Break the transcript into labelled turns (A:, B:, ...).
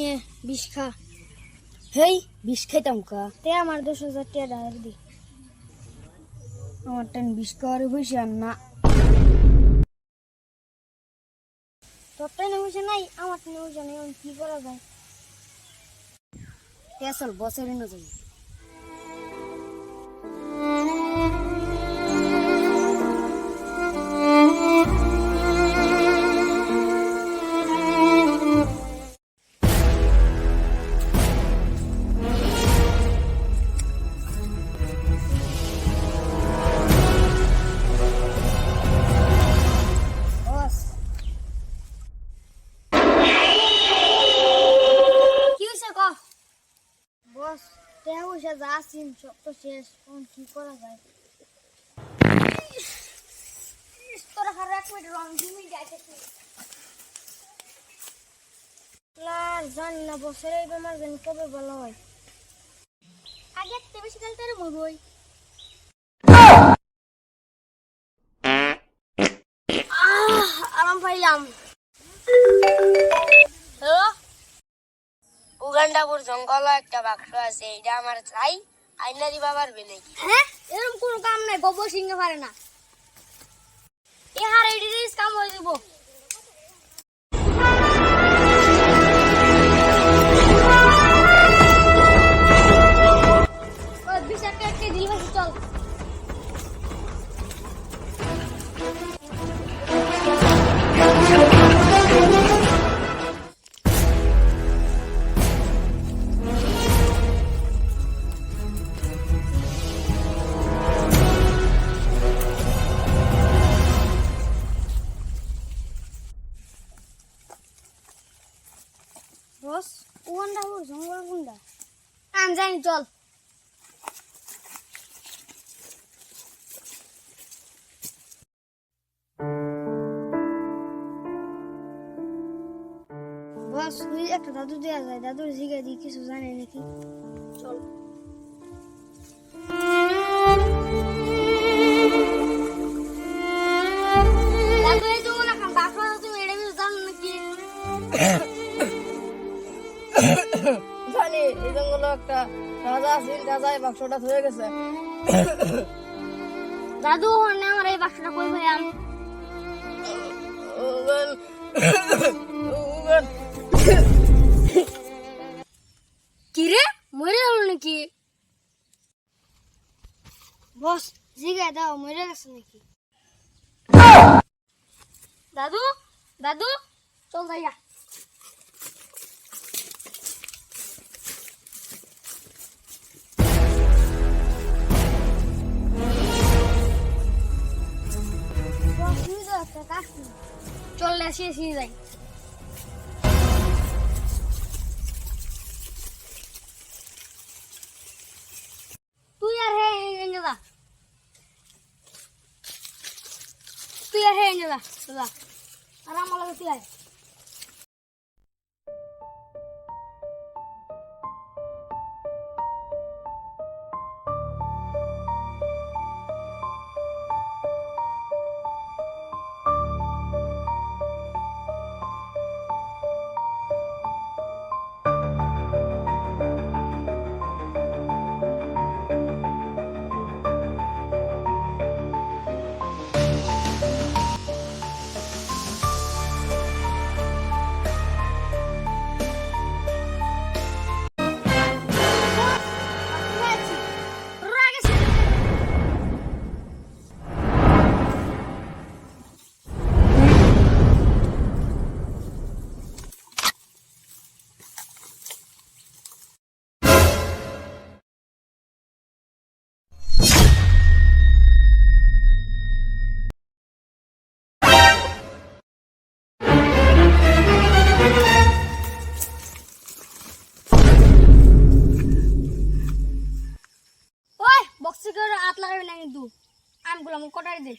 A: নিয়ে বিষ খা।
B: হেই বিষ খাইতাম কা
A: তে আমার 10,000 টাকা ধার দি।
B: আমার টান বিষ খাওয়ারে পয়সা না।
A: তোর টাইনে পয়সা নাই, আমার টাইনে পয়সা নাই, এখন কি করা যায়?
B: আসল বছরে না যাই
A: বস কি হইছে ক? বস টাকা পয়সা যা আছিন সব তো শেষ, এখন কি করা যায়? তোরা হার 1 মিনিট রং ঘুমি যাইতেছি। জানি না বছরে এই বেমার জানি কবে ভালো হয়। আগে একটা বেশি কাল তারে মরবই। আরাম পাইলাম। হ্যালো,
B: উগান্ডাপুর জঙ্গলে একটা বাক্স আছে, এটা আমার চাই, আইনা দিবা পারবে নাকি?
A: হ্যাঁ এরকম কোনো কাম নাই, গোবর সিংহে পারে না। এ হার এডিটিস কাম হয়ে দিব। ওই বিশাকে একটা দিল বেশি চল। বস উগান্ডাপুর জঙ্গল কোনটা? আমি জানি, চল। বস ওই একটা দাদু দেয়া যায়, দাদুর জিগা দিয়ে কিছু জানে নাকি? চল। দাদু এই তো না কাম বাসা তুমি এড়ে কিছু জানো নাকি?
B: জানি এই জঙ্গলে একটা রাজা আছে, রাজা এই বাক্সটা ধরে গেছে।
A: দাদু হনে আমার এই বাক্সটা কই ভাইয়াম?
B: উগান উগান
A: কি রে মরে গেল নাকি? বস জিগা দাও মরে গেছে নাকি? দাদু দাদু চল যাইয়া। চল আসি যাই। তুই আর হে এনে যা, তুই আর হে এনে যা যা, আর আমার লাগে তুই আয়। বক্সে করে হাত লাগাবি না কিন্তু, আমগুলো কটাই দে।